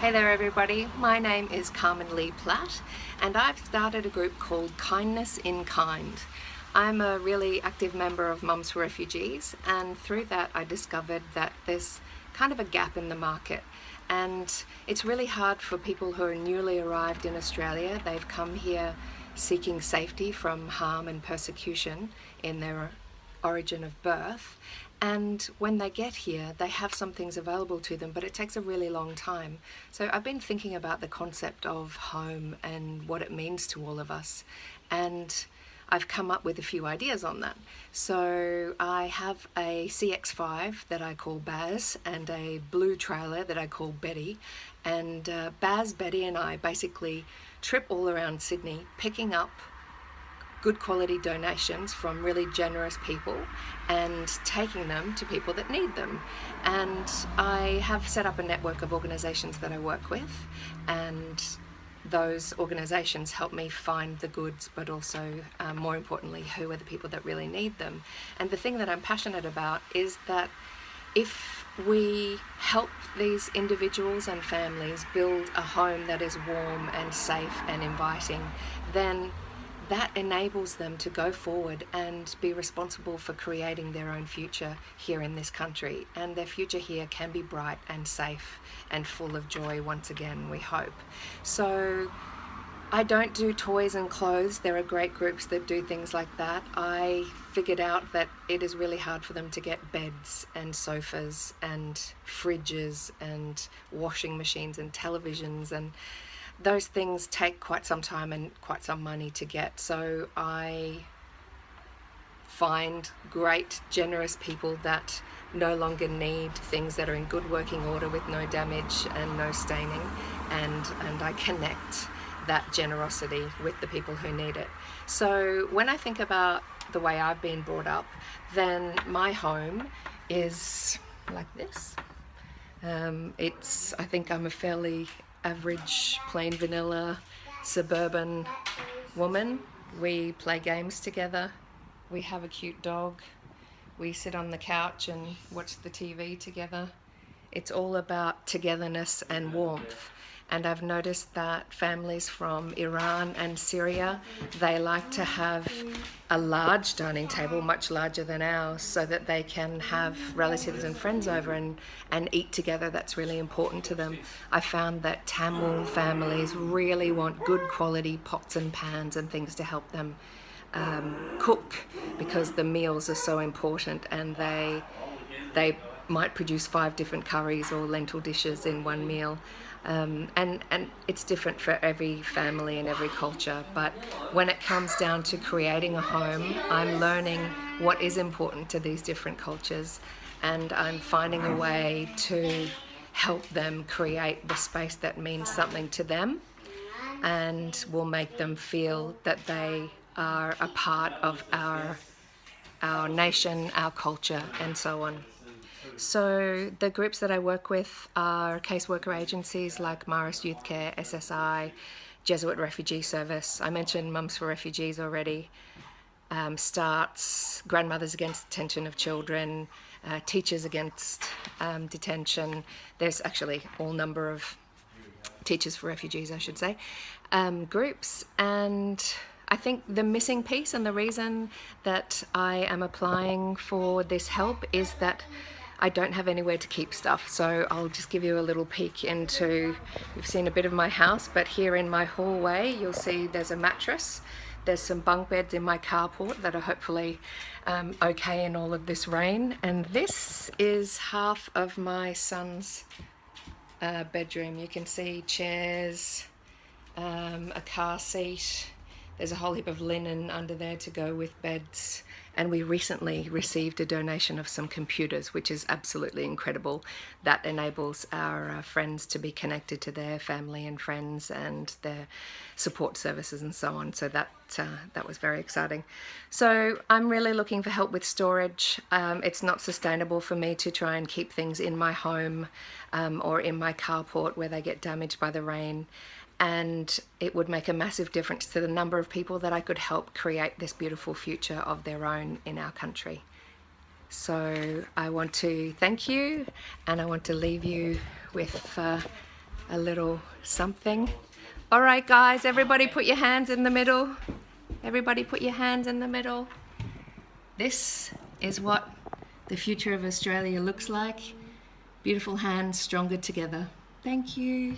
Hey there everybody, my name is Carmen Lee Platt and I've started a group called Kindness in Kind. I'm a really active member of Mums for Refugees, and through that I discovered that there's kind of a gap in the market, and it's really hard for people who are newly arrived in Australia. They've come here seeking safety from harm and persecution in their origin of birth, and when they get here they have some things available to them, but it takes a really long time. So I've been thinking about the concept of home and what it means to all of us, and I've come up with a few ideas on that. So I have a CX5 that I call Baz and a blue trailer that I call Betty, and Baz, Betty and I basically trip all around Sydney picking up good quality donations from really generous people and taking them to people that need them. And I have set up a network of organisations that I work with, and those organisations help me find the goods, but also more importantly, who are the people that really need them. And the thing that I'm passionate about is that if we help these individuals and families build a home that is warm and safe and inviting, then that enables them to go forward and be responsible for creating their own future here in this country. And their future here can be bright and safe and full of joy once again, we hope. So I don't do toys and clothes. There are great groups that do things like that. I figured out that it is really hard for them to get beds and sofas and fridges and washing machines and televisions, and those things take quite some time and quite some money to get. So I find great, generous people that no longer need things that are in good working order with no damage and no staining, and I connect that generosity with the people who need it. So when I think about the way I've been brought up, then my home is like this. I think I'm a fairly average, plain vanilla, suburban woman. We play games together. We have a cute dog. We sit on the couch and watch the TV together. It's all about togetherness and warmth. And I've noticed that families from Iran and Syria, they like to have a large dining table, much larger than ours, so that they can have relatives and friends over and eat together. That's really important to them. I found that Tamil families really want good quality pots and pans and things to help them cook, because the meals are so important, and they might produce 5 different curries or lentil dishes in one meal. And it's different for every family and every culture, but when it comes down to creating a home, I'm learning what is important to these different cultures, and I'm finding a way to help them create the space that means something to them and will make them feel that they are a part of our nation, our culture, and so on. So the groups that I work with are caseworker agencies like Marist Youth Care, SSI, Jesuit Refugee Service. I mentioned Mums for Refugees already. STARTS, Grandmothers Against Detention of Children, Teachers Against Detention. There's actually all number of Teachers for Refugees, I should say, groups. And I think the missing piece and the reason that I am applying for this help is that I don't have anywhere to keep stuff. So I'll just give you a little peek into, you've seen a bit of my house, but here in my hallway you'll see there's a mattress. There's some bunk beds in my carport that are hopefully okay in all of this rain. And this is half of my son's bedroom. You can see chairs, a car seat. There's a whole heap of linen under there to go with beds. And we recently received a donation of some computers, which is absolutely incredible. That enables our friends to be connected to their family and friends and their support services and so on. So that was very exciting. So I'm really looking for help with storage. It's not sustainable for me to try and keep things in my home or in my carport where they get damaged by the rain. And it would make a massive difference to the number of people that I could help create this beautiful future of their own in our country. So I want to thank you, and I want to leave you with a little something. All right, guys, everybody put your hands in the middle. Everybody put your hands in the middle. This is what the future of Australia looks like. Beautiful hands, stronger together. Thank you.